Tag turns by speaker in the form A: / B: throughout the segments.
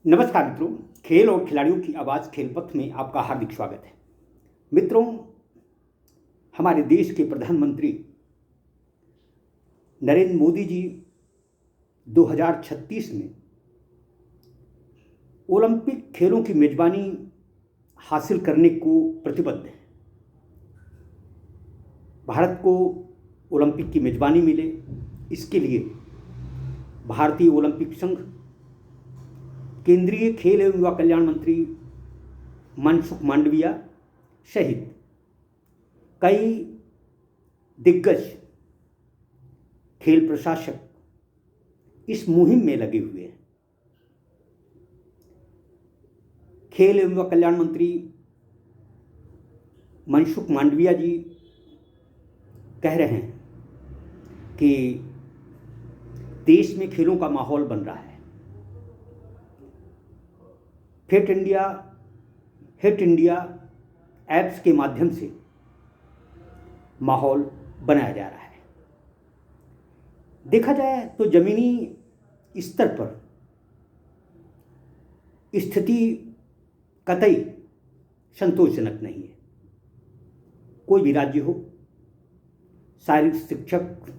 A: नमस्कार मित्रों, खेल और खिलाड़ियों की आवाज़ खेलपथ में आपका हार्दिक स्वागत है। मित्रों, हमारे देश के प्रधानमंत्री नरेंद्र मोदी जी 2036 में ओलंपिक खेलों की मेजबानी हासिल करने को प्रतिबद्ध हैं। भारत को ओलंपिक की मेजबानी मिले, इसके लिए भारतीय ओलंपिक संघ, केंद्रीय खेल एवं युवा कल्याण मंत्री मनसुख मांडविया सहित कई दिग्गज खेल प्रशासक इस मुहिम में लगे हुए हैं। खेल एवं युवा कल्याण मंत्री मनसुख मांडविया जी कह रहे हैं कि देश में खेलों का माहौल बन रहा है। Fit India, hit India apps के माध्यम से माहौल बनाया जा रहा है। देखा जाए तो जमीनी स्तर पर स्थिति कतई संतोषजनक नहीं है। कोई भी राज्य हो, शारीरिक शिक्षक,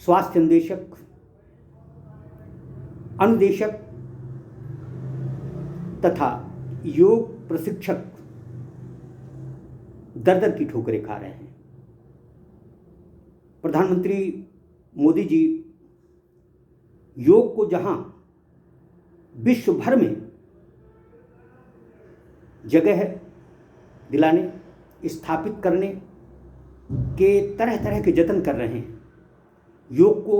A: स्वास्थ्य अन्वेषक, अनुदेशक तथा योग प्रशिक्षक दर दर की ठोकरें खा रहे हैं। प्रधानमंत्री मोदी जी योग को जहां विश्व भर में जगह दिलाने, स्थापित करने के तरह तरह के जतन कर रहे हैं, योग को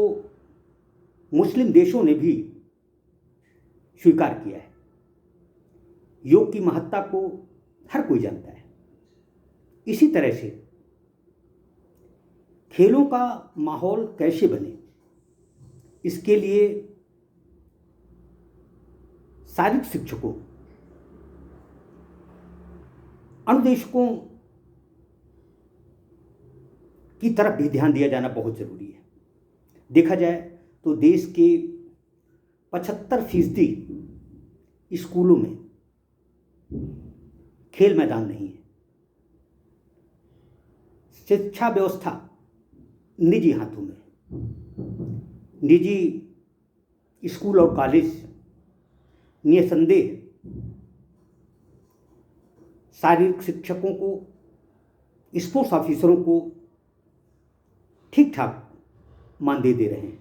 A: मुस्लिम देशों ने भी स्वीकार किया है। योग की महत्ता को हर कोई जानता है। इसी तरह से खेलों का माहौल कैसे बने, इसके लिए शारीरिक शिक्षकों, अनुदेशकों की तरफ भी ध्यान दिया जाना बहुत जरूरी है। देखा जाए तो देश के 75% स्कूलों में खेल मैदान नहीं है। शिक्षा व्यवस्था निजी हाथों में। निजी स्कूल और कॉलेज निसंदेह शारीरिक शिक्षकों को, स्पोर्ट्स ऑफिसरों को ठीक ठाक मानदेय दे रहे हैं,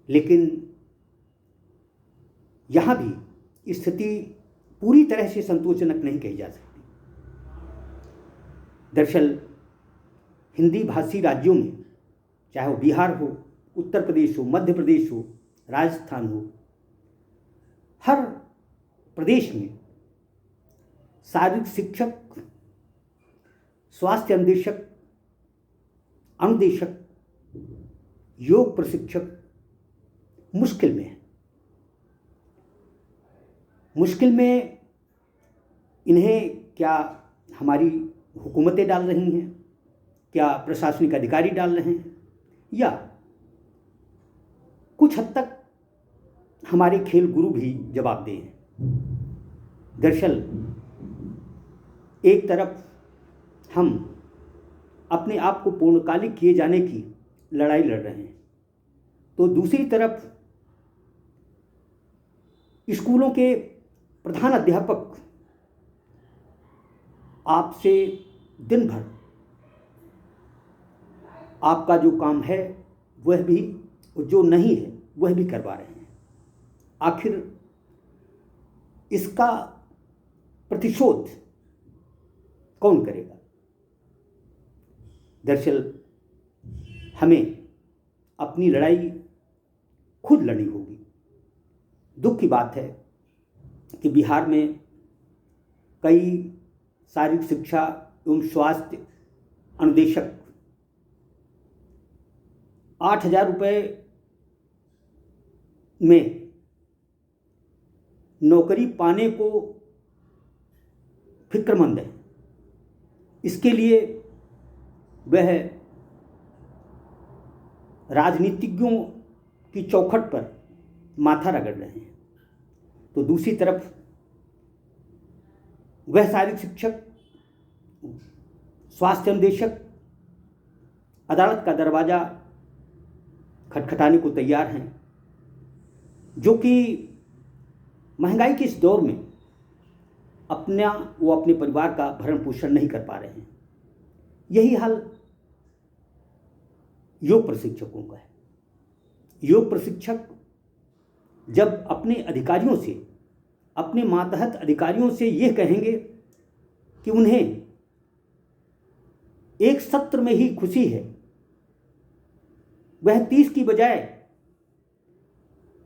A: लेकिन यहाँ भी स्थिति पूरी तरह से संतोषजनक नहीं कही जा सकती। दरअसल हिंदी भाषी राज्यों में, चाहे वो बिहार हो, उत्तर प्रदेश हो, मध्य प्रदेश हो, राजस्थान हो, हर प्रदेश में शारीरिक शिक्षक, स्वास्थ्य अन्वेषक, अनुदेशक, योग प्रशिक्षक मुश्किल में है। मुश्किल में इन्हें क्या हमारी हुकूमतें डाल रही हैं, क्या प्रशासनिक अधिकारी डाल रहे हैं, या कुछ हद तक हमारे खेल गुरु भी जवाबदेह हैं। दरअसल एक तरफ हम अपने आप को पूर्णकालिक किए जाने की लड़ाई लड़ रहे हैं, तो दूसरी तरफ स्कूलों के प्रधान अध्यापक आपसे दिन भर आपका जो काम है वह भी, जो नहीं है वह भी करवा रहे हैं। आखिर इसका प्रतिशोध कौन करेगा? दरअसल हमें अपनी लड़ाई खुद लड़नी होगी। दुख की बात है कि बिहार में कई शारीरिक शिक्षा एवं स्वास्थ्य अनुदेशक 8,000 रुपये में नौकरी पाने को फिक्रमंद है। इसके लिए वह राजनीतिज्ञों की चौखट पर माथा रगड़ रहे हैं। तो दूसरी तरफ वह शारीरिक शिक्षक, स्वास्थ्य अनुदेशक अदालत का दरवाज़ा खटखटाने को तैयार हैं, जो कि महंगाई के इस दौर में वो अपने परिवार का भरण पोषण नहीं कर पा रहे हैं। यही हाल योग प्रशिक्षकों का है। योग प्रशिक्षक जब अपने अधिकारियों से, अपने मातहत अधिकारियों से यह कहेंगे कि उन्हें एक सत्र में ही खुशी है, वह 30 की बजाय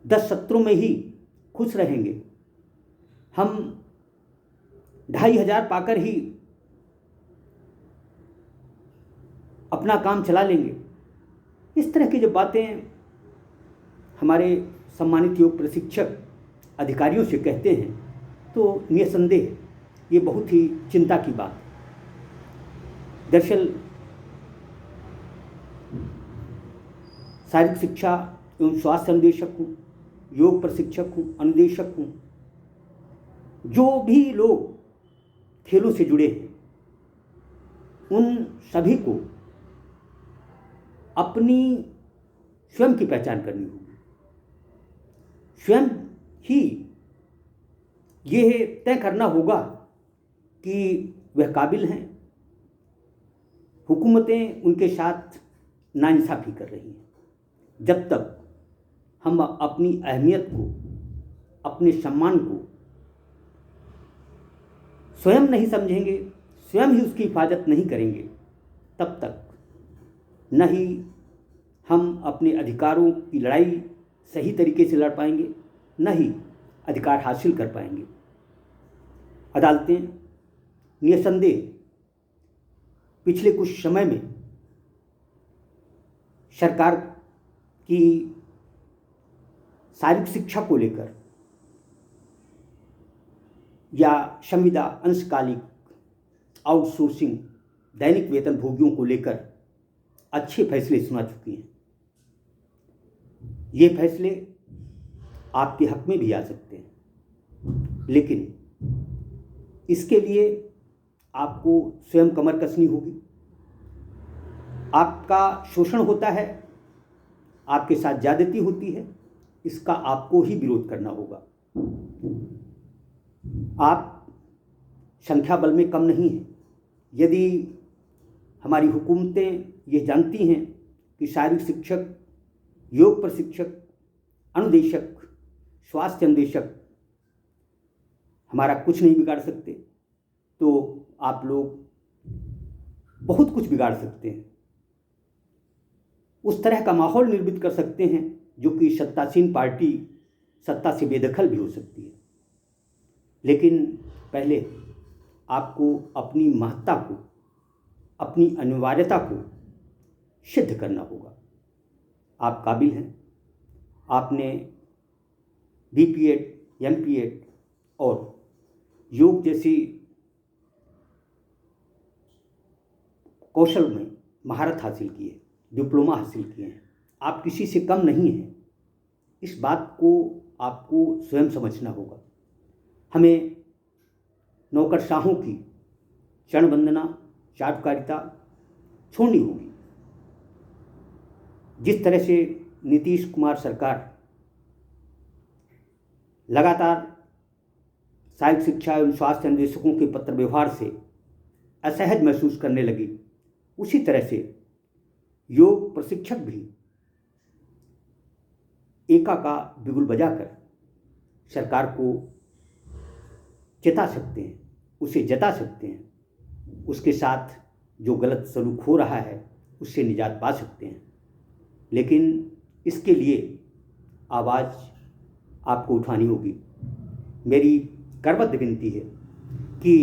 A: 10 सत्रों में ही खुश रहेंगे, हम 2500 पाकर ही अपना काम चला लेंगे, इस तरह की जब बातें हमारे सम्मानित योग प्रशिक्षक अधिकारियों से कहते हैं तो निसंदेह ये बहुत ही चिंता की बात है। दरअसल शारीरिक शिक्षा एवं स्वास्थ्य अनुदेशक हूँ, योग प्रशिक्षक हूँ, अनुदेशक हूँ, जो भी लोग खेलों से जुड़े हैं उन सभी को अपनी स्वयं की पहचान करनी होगी। स्वयं ही ये तय करना होगा कि वह काबिल हैं। हुकूमतें उनके साथ नाइंसाफ़ी कर रही हैं। जब तक हम अपनी अहमियत को, अपने सम्मान को स्वयं नहीं समझेंगे, स्वयं ही उसकी हिफाजत नहीं करेंगे, तब तक न ही हम अपने अधिकारों की लड़ाई सही तरीके से लड़ पाएंगे, न ही अधिकार हासिल कर पाएंगे। अदालतें निसंदेह पिछले कुछ समय में सरकार की शारीरिक शिक्षा को लेकर या संविदा अंशकालिक आउटसोर्सिंग दैनिक वेतन भोगियों को लेकर अच्छे फैसले सुना चुकी हैं। ये फैसले आपके हक में भी आ सकते हैं, लेकिन इसके लिए आपको स्वयं कमर कसनी होगी। आपका शोषण होता है, आपके साथ ज्यादती होती है, इसका आपको ही विरोध करना होगा। आप संख्या बल में कम नहीं हैं। यदि हमारी हुकूमतें ये जानती हैं कि शारीरिक शिक्षक, योग प्रशिक्षक, अनुदेशक, स्वास्थ्य अनुदेशक हमारा कुछ नहीं बिगाड़ सकते, तो आप लोग बहुत कुछ बिगाड़ सकते हैं। उस तरह का माहौल निर्मित कर सकते हैं जो कि सत्तासीन पार्टी सत्ता से बेदखल भी हो सकती है। लेकिन पहले आपको अपनी महत्ता को, अपनी अनिवार्यता को सिद्ध करना होगा। आप काबिल हैं। आपने बीपीएड, एमपीएड और योग जैसी कौशल में महारत हासिल की है, डिप्लोमा हासिल किए हैं। आप किसी से कम नहीं हैं। इस बात को आपको स्वयं समझना होगा। हमें नौकरशाहों की चरण वंदना, चाटुकारिता छोड़नी होगी। जिस तरह से नीतीश कुमार सरकार लगातार शारीरिक शिक्षा एवं स्वास्थ्य अनुदेशकों के पत्र व्यवहार से असहज महसूस करने लगी, उसी तरह से योग प्रशिक्षक भी एका का बिगुल बजाकर सरकार को चेता सकते हैं, उसे जता सकते हैं, उसके साथ जो गलत सलूक हो रहा है उससे निजात पा सकते हैं। लेकिन इसके लिए आवाज़ आपको उठानी होगी। मेरी करबद्ध विनती है कि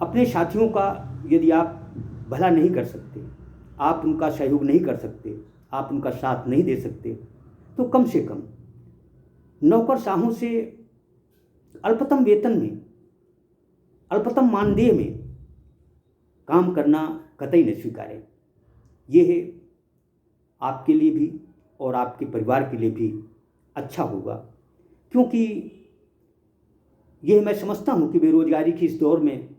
A: अपने साथियों का यदि आप भला नहीं कर सकते, आप उनका सहयोग नहीं कर सकते, आप उनका साथ नहीं दे सकते, तो कम से कम नौकरशाहों से अल्पतम वेतन में, अल्पतम मानदेय में काम करना कतई न स्वीकारें। ये है आपके लिए भी और आपके परिवार के लिए भी अच्छा होगा, क्योंकि यह मैं समझता हूँ कि बेरोजगारी की इस दौर में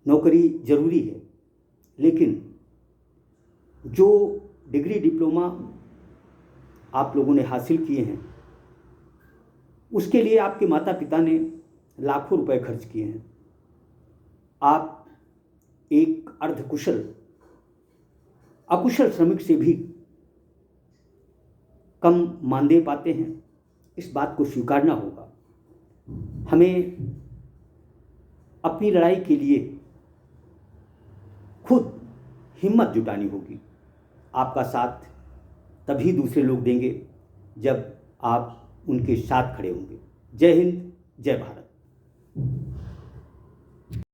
A: नौकरी ज़रूरी है, लेकिन जो डिग्री डिप्लोमा आप लोगों ने हासिल किए हैं उसके लिए आपके माता पिता ने लाखों रुपए खर्च किए हैं। आप एक अर्धकुशल अकुशल श्रमिक से भी कम मानदेय पाते हैं, इस बात को स्वीकारना होगा। हमें अपनी लड़ाई के लिए खुद हिम्मत जुटानी होगी। आपका साथ तभी दूसरे लोग देंगे जब आप उनके साथ खड़े होंगे। जय हिंद, जय भारत।